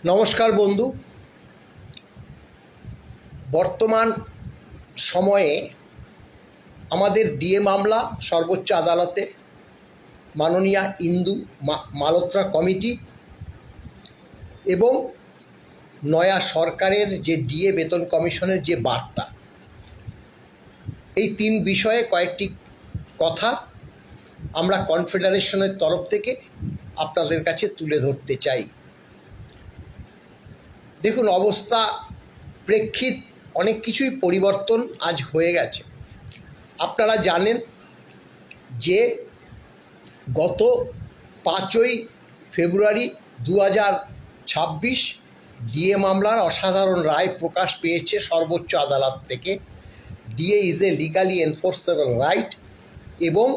নমস্কার বন্ধু। বর্তমান সময়ে আমাদের ডিএ মামলা সর্বোচ্চ আদালতে মাননীয়া ইন্দু মালহোত্রা কমিটি এবং নয়া সরকারের যে ডিএ বেতন কমিশনের যে বার্তা, এই তিন বিষয়ে কয়েকটি কথা আমরা কনফেডারেশনের তরফ থেকে আপনাদের কাছে তুলে ধরতে চাই। দেখুন, অবস্থা প্রেক্ষিত অনেক কিছুই পরিবর্তন আজ হয়ে গেছে। আপনারা জানেন যে গত 5ই ফেব্রুয়ারি 2026 ডিএ মামলার অসাধারণ রায় প্রকাশ পেয়েছে সর্বোচ্চ আদালত থেকে। DA is a legally enforceable right এবং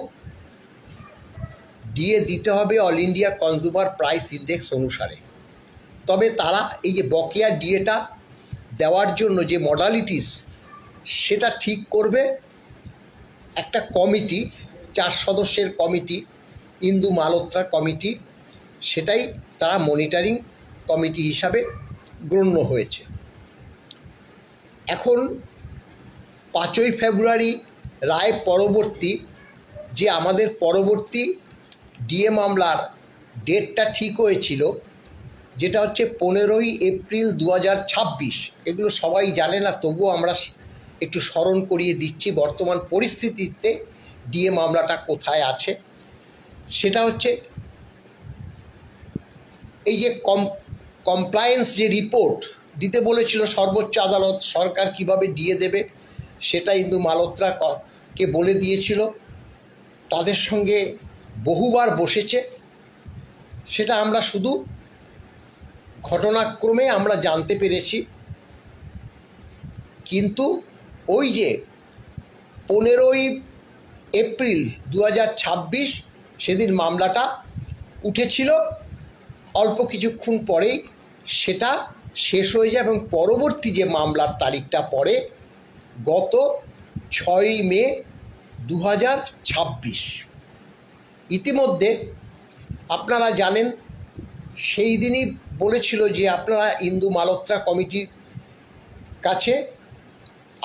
ডিএ দিতে হবে all India consumer price index অনুসারে। তবে তারা এই যে বকেয়া ডিএটা দেওয়ার জন্য যে মডালিটিস, সেটা ঠিক করবে একটা কমিটি, 4 সদস্যের কমিটি, ইন্দু মালহোত্রা কমিটি। সেটাই তারা মনিটরিং কমিটি হিসাবে গণ্য হয়েছে। এখন 5ই ফেব্রুয়ারি রায় পরবর্তী যে আমাদের পরবর্তী ডিএ মামলার ডেটটা ঠিক হয়েছিল, যেটা হচ্ছে 15ই এপ্রিল 2026। এগুলো সবাই জানে না, তবুও আমরা একটু স্মরণ করিয়ে দিচ্ছি বর্তমান পরিস্থিতিতে ডিএ মামলাটা কোথায় আছে। সেটা হচ্ছে এই যে কমপ্লায়েন্স যে রিপোর্ট দিতে বলেছিল সর্বোচ্চ আদালত, সরকার কিভাবে ডিএ দেবে সেটা ইন্দু মালহোত্রাকে বলে দিয়েছিল। তাদের সঙ্গে বহুবার বসেছে, সেটা আমরা শুধু ঘটনাক্রমে আমরা জানতে পেরেছি। কিন্তু ওই যে 15ই এপ্রিল 2026 সেদিন মামলাটা উঠেছিল, অল্প কিছুক্ষণ পরেই সেটা শেষ হয়ে যায় এবং পরবর্তী যে মামলার তারিখটা পড়ে গত 6ই মে 2026। ইতিমধ্যে আপনারা জানেন সেই দিনই বলেছিল যে আপনারা ইন্দু মালহোত্রা কমিটির কাছে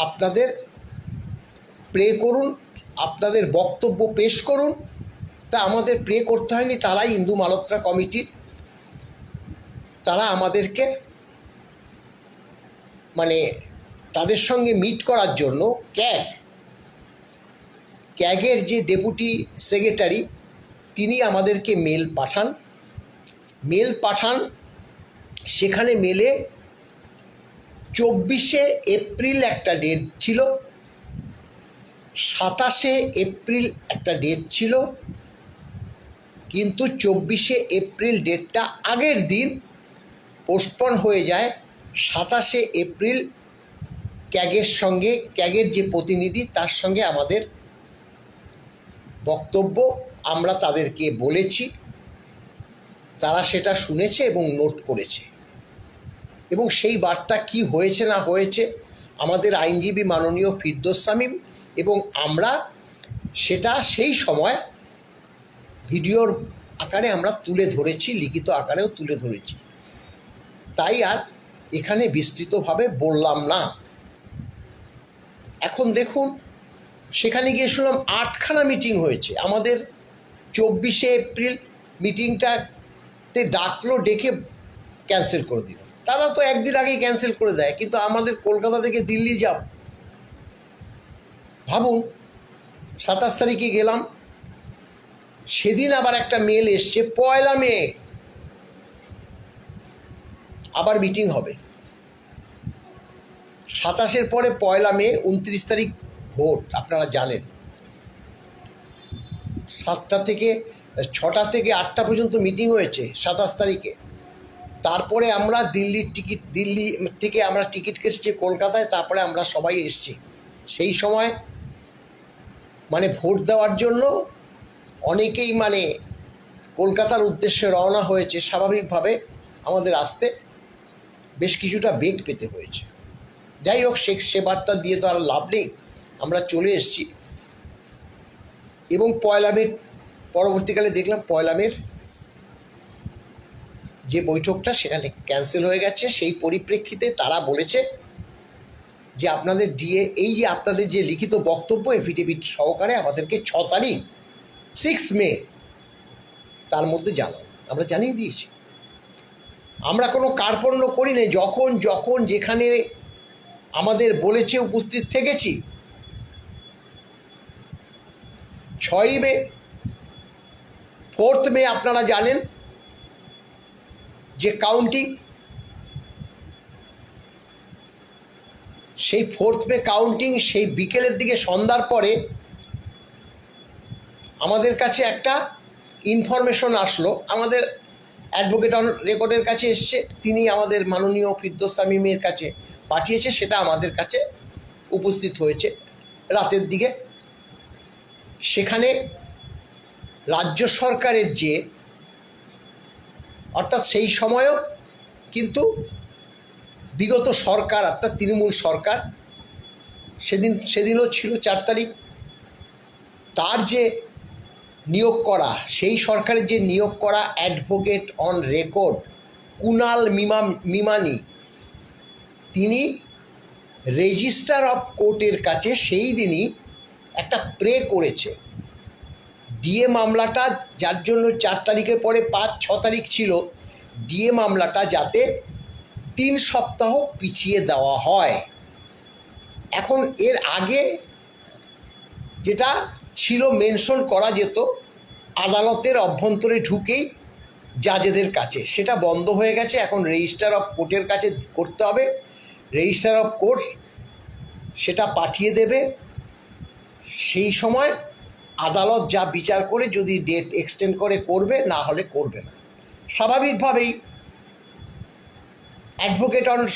আপনাদের প্রে করুন, আপনাদের বক্তব্য পেশ করুন। তা আমাদের প্রে করতে হয়নি, তারাই ইন্দু মালহোত্রা কমিটি, তারা আমাদেরকে মানে তাদের সঙ্গে মিট করার জন্য ক্যাগের যে ডেপুটি সেক্রেটারি তিনি আমাদেরকে মেল পাঠান। সেখানে মেলে 24শে এপ্রিল একটা ডেট ছিল, 27শে এপ্রিল একটা ডেট ছিল, কিন্তু 24শে এপ্রিল ডেটটা আগের দিন পোস্টপন হয়ে যায়। 27শে এপ্রিল ক্যাগের যে প্রতিনিধি তার সঙ্গে আমাদের বক্তব্য আমরা তাদেরকে বলেছি, তারা সেটা শুনেছে এবং নোট করেছে। এবং সেই বার্তা কি হয়েছে না হয়েছে আমাদের আইনজীবী মাননীয় ফিরদৌস শামীম এবং আমরা সেটা সেই সময় ভিডিওর আকারে আমরা তুলে ধরেছি, লিখিত আকারেও তুলে ধরেছি। তাই আর এখানে বিস্তৃতভাবে বললাম না। এখন দেখুন, সেখানে গিয়ে শুনলাম 8খানা মিটিং হয়েছে। আমাদের 24শে এপ্রিল মিটিংটাতে ডাকলো, ডেকে ক্যান্সেল করে দিল। তারা তো একদিন আগেই ক্যান্সেল করে দেয়, কিন্তু আমাদের কলকাতা থেকে দিল্লি যাব। ভাবুন, 27 তারিখে গেলাম, সেদিন আবার একটা মেল এসছে 1 মে আবার মিটিং হবে। 27-এর পরে 1 মে, 29 তারিখ ভোট, আপনারা জানেন। 6টা থেকে 8টা পর্যন্ত মিটিং হয়েছে 27 তারিখে। তারপরে আমরা দিল্লি থেকে আমরা টিকিট কেটেছি কলকাতায়, তারপরে আমরা সবাই এসছি। সেই সময় মানে ভোট দেওয়ার জন্য অনেকেই কলকাতার উদ্দেশ্যে রওনা হয়েছে। স্বাভাবিকভাবে আমাদের আসতে বেশ কিছুটা বেগ পেতে হয়েছে। যাই হোক, সে বার্তা দিয়ে তো আর লাভ নেই, আমরা চলে এসেছি। এবং 1 মে পরবর্তীকালে দেখলাম 1 মের যে বৈঠকটা সেখানে ক্যান্সেল হয়ে গেছে। সেই পরিপ্রেক্ষিতে তারা বলেছে যে আপনাদের ডিএ, এই যে আপনাদের যে লিখিত বক্তব্য এফিডেভিট সহকারে আমাদেরকে 6 তারিখ 6 মে তার মধ্যে জানান। আমরা জানিয়ে দিয়েছি, আমরা কোনো কার্পণ্য করি না। যখন যখন যেখানে আমাদের বলেছে উপস্থিত থেকেছি। 6 মে, 4 মে আপনারা জানেন যে কাউন্টিং, সেই 4 মে কাউন্টিং, সেই বিকেলের দিকে সন্ধ্যার পরে আমাদের কাছে একটা ইনফরমেশন আসলো, আমাদের অ্যাডভোকেট অন রেকর্ডের কাছে এসছে, তিনি আমাদের মাননীয় ফিরদৌস শামীমের কাছে পাঠিয়েছে, সেটা আমাদের কাছে উপস্থিত হয়েছে রাতের দিকে। সেখানে রাজ্য সরকারের যে, অর্থাৎ সেই সময়ও কিন্তু বিগত সরকার অর্থাৎ তৃণমূল সরকার, সেদিনও ছিল 4 তারিখ, তার যে নিয়োগ করা, সেই সরকারের যে নিয়োগ করা advocate on record Kunal Mimani, তিনি রেজিস্ট্রার অফ কোর্টের কাছে সেই দিনই একটা প্রে করেছে। ডিএ মামলাটা, যার জন্য 4 তারিখের পরে 5-6 তারিখ ছিল, ডিএ মামলাটা যাতে 3 সপ্তাহ পিছিয়ে দেওয়া হয়। এখন এর আগে যেটা ছিল মেনশন করা যেত আদালতের অভ্যন্তরে ঢুকেই জাজেদের কাছে, সেটা বন্ধ হয়ে গেছে। এখন রেজিস্ট্রার অফ কোর্টের কাছে করতে হবে। রেজিস্ট্রার অফ কোর্ট সেটা পাঠিয়ে দেবে। সেই সময় আদালত যা বিচার করে, যদি ডেট এক্সটেন্ড করে করবে, না হলে করবে না। স্বাভাবিকভাবেই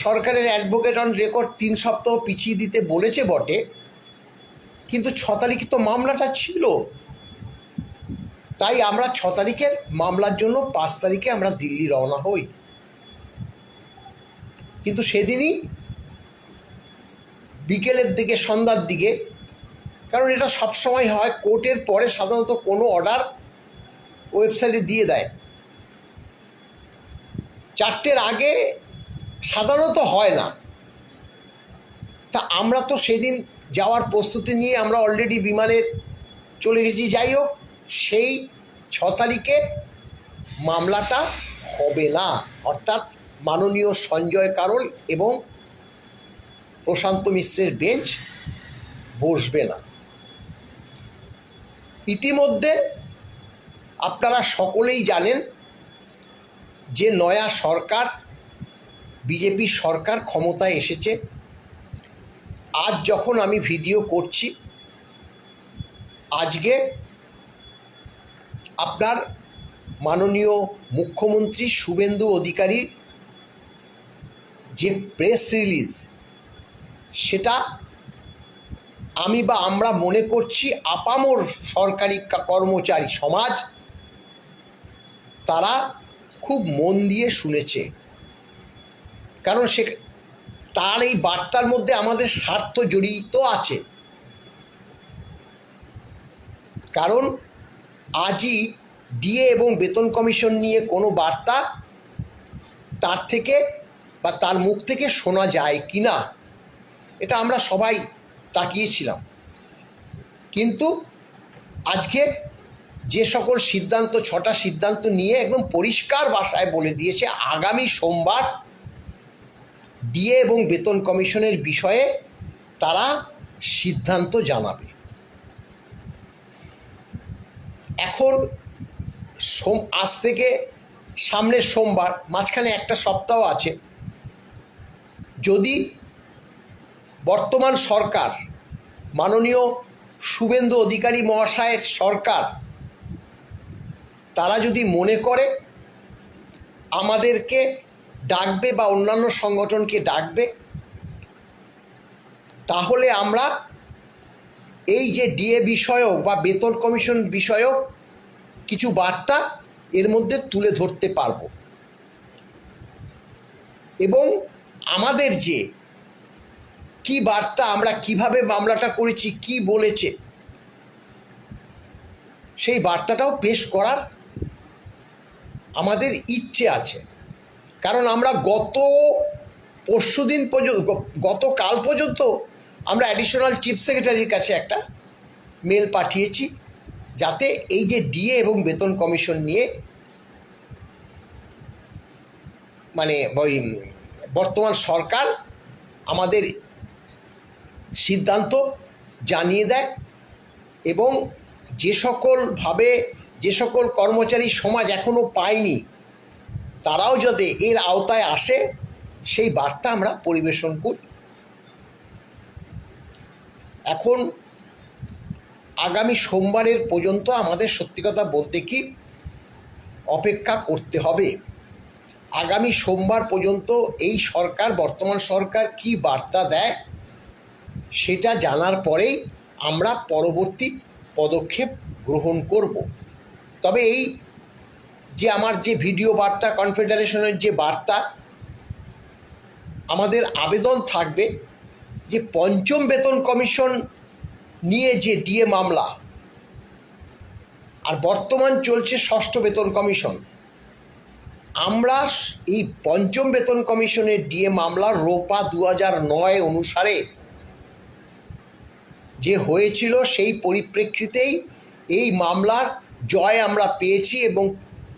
সরকারের অ্যাডভোকেট অন রেকর্ড 3 সপ্তাহ পিছিয়ে দিতে বলেছে বটে, কিন্তু 6 তারিখে তো মামলাটা ছিল। তাই আমরা 6 তারিখের মামলার জন্য 5 তারিখে আমরা দিল্লি রওনা হই। কিন্তু সেদিনই বিকেলের দিকে, সন্ধ্যার দিকে, কারণ এটা সবসময় হয়, কোর্টের পরে সাধারণত কোনো অর্ডার ওয়েবসাইটে দিয়ে দেয়, 4টের আগে সাধারণত হয় না। তা আমরা তো সেদিন যাওয়ার প্রস্তুতি নিয়ে আমরা অলরেডি বিমানে চলে গেছি। যাই হোক, সেই 6 তারিখে মামলাটা হবে না, অর্থাৎ মাননীয় সঞ্জয় কারোল এবং প্রশান্ত মিশ্রের বেঞ্চ বসবে না। ইতিমধ্যে আপনারা সকলেই জানেন যে নয়া সরকার, বিজেপি সরকার ক্ষমতায় এসেছে। আজ যখন আমি ভিডিও করছি, আজকে আপনার মাননীয় মুখ্যমন্ত্রী শুভেন্দু অধিকারীর যে প্রেস রিলিজ, সেটা আমি বা আমরা মনে করছি আপামর সরকারি কর্মচারী সমাজ তারা খুব মন দিয়ে শুনেছে। কারণ তার এই বার্তার মধ্যে আমাদের স্বার্থ জড়িত আছে। কারণ আজই ডিএ এবং বেতন কমিশন নিয়ে কোনো বার্তা তার থেকে বা তার মুখ থেকে শোনা যায় কি না, এটা আমরা সবাই তাকিয়েছিলাম। কিন্তু আজকে যে সকল সিদ্ধান্ত, 6টা সিদ্ধান্ত নিয়ে একদম পরিষ্কার ভাষায় বলে দিয়েছে আগামী সোমবার ডিএ এবং বেতন কমিশনের বিষয়ে তারা সিদ্ধান্ত জানাবে। এখন আজ থেকে সামনের সোমবার, মাঝখানে একটা সপ্তাহ আছে। যদি বর্তমান সরকার, মাননীয় শুভেন্দু অধিকারী মহাশয়ের সরকার, তারা যদি মনে করে আমাদেরকে ডাকবে বা অন্যান্য সংগঠনকে ডাকবে, তাহলে আমরা এই যে ডিএ বিষয়ক বা বেতন কমিশন বিষয়ক কিছু বার্তা এর মধ্যে তুলে ধরতে পারব। এবং আমাদের যে কি বার্তা, আমরা কিভাবে মামলাটা করেছি, কি বলেছে, সেই বার্তাটাও পেশ করার আমাদের ইচ্ছে আছে। কারণ আমরা গতকাল পর্যন্ত আমরা অ্যাডিশনাল চিফ সেক্রেটারির কাছে একটা মেল পাঠিয়েছি, যাতে এই যে ডিএ এবং বেতন কমিশন নিয়ে মানে ওই বর্তমান সরকার আমাদের সিদ্ধান্ত জানিয়ে দেয়, এবং যে সকল কর্মচারী সমাজ এখনও পায়নি তারাও যাতে এর আওতায় আসে সেই বার্তা আমরা পরিবেশন করি। এখন আগামী সোমবারের পর্যন্ত আমাদের সত্যি কথা বলতে কি অপেক্ষা করতে হবে। আগামী সোমবার পর্যন্ত এই বর্তমান সরকার কি বার্তা দেয় সেটা জানার পরেই আমরা পরবর্তী পদক্ষেপ গ্রহণ করব। তবে এই যে আমার যে ভিডিও বার্তা, কনফেডারেশনের যে বার্তা, আমাদের আবেদন থাকবে যে পঞ্চম বেতন কমিশন নিয়ে যে ডিএ মামলা, আর বর্তমান চলছে ষষ্ঠ বেতন কমিশন, আমরা এই পঞ্চম বেতন কমিশনের ডিএ মামলার রোপা 2009 অনুসারে যে হয়েছিল সেই পরিপ্রেক্ষিতেই এই মামলার জয় আমরা পেয়েছি, এবং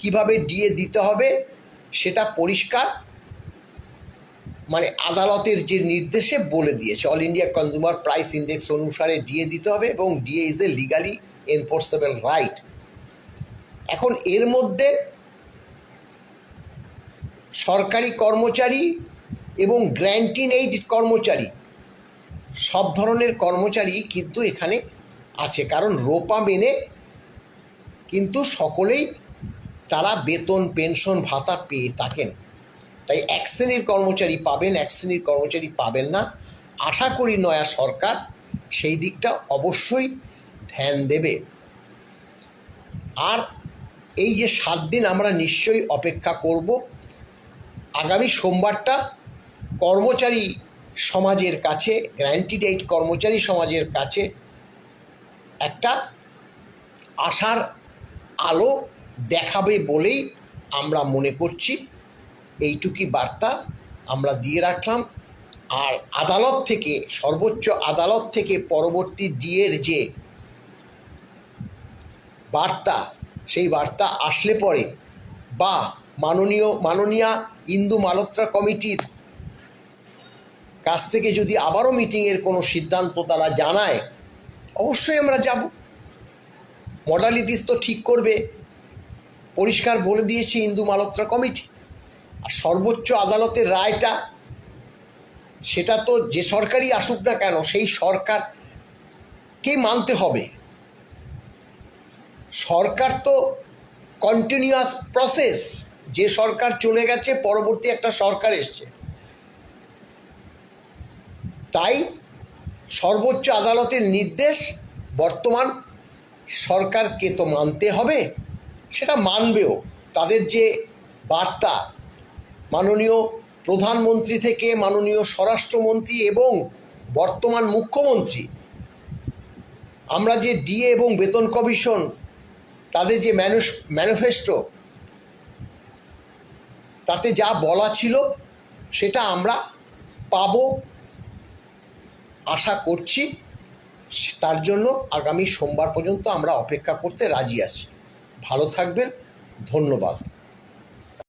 কিভাবে ডিএ দিতে হবে সেটা পরিষ্কার মানে আদালতের যে নির্দেশে বলে দিয়েছে। All India consumer price index অনুসারে ডিএ দিতে হবে, এবং DA is a legally enforceable right. এখন এর মধ্যে সরকারি কর্মচারী এবং গ্র্যান্টিং এইড কর্মচারী, সব ধরনের কর্মচারী কিন্তু এখানে আছে, কারণ রোপা মেনে কিন্তু সকলেই তারা বেতন, পেনশন, ভাতা পেয়ে থাকেন। তাই এক শ্রেণীর কর্মচারী পাবেন, এক শ্রেণীর কর্মচারী পাবেন না। আশা করি নয়া সরকার সেই দিকটা অবশ্যই ধ্যান দেবে। আর এই যে 7 দিন আমরা নিশ্চয়ই অপেক্ষা করব। আগামী সোমবারটা কর্মচারী সমাজের কাছে, গ্র্যান্টিড এইড কর্মচারী সমাজের কাছে একটা আশার আলো দেখাবে বলেই আমরা মনে করছি। এইটুকুই বার্তা আমরা দিয়ে রাখলাম। আর আদালত থেকে, সর্বোচ্চ আদালত থেকে পরবর্তী ডিএর যে বার্তা, সেই বার্তা আসলে পরে বা মাননীয়া ইন্দু মালহোত্রা কমিটির কাছ থেকে যদি আবারও মিটিংয়ের কোনো সিদ্ধান্ত তারা জানায়, অবশ্যই আমরা যাব। মডালিটিস তো ঠিক করবে, পরিষ্কার বলে দিয়েছে ইন্দু মালহোত্রা কমিটি। আর সর্বোচ্চ আদালতের রায়টা, সেটা তো যে সরকারই আসুক না কেন সেই সরকারকে মানতে হবে। সরকার তো কন্টিনিউয়াস প্রসেস, যে সরকার চলে গেছে পরবর্তী একটা সরকার এসছে, তাই সর্বোচ্চ আদালতের নির্দেশ বর্তমান সরকারকে তো মানতে হবে, সেটা মানবেও। তাদের যে বার্তা মাননীয় প্রধানমন্ত্রী থেকে মাননীয় স্বরাষ্ট্রমন্ত্রী এবং বর্তমান মুখ্যমন্ত্রী, আমরা যে ডিএ এবং বেতন কমিশন তাদের যে ম্যানিফেস্টো, তাতে যা বলা ছিল সেটা আমরা পাবো আশা করছি। তার জন্য আগামী সোমবার পর্যন্ত আমরা অপেক্ষা করতে রাজি আছি। ভালো থাকবেন, ধন্যবাদ।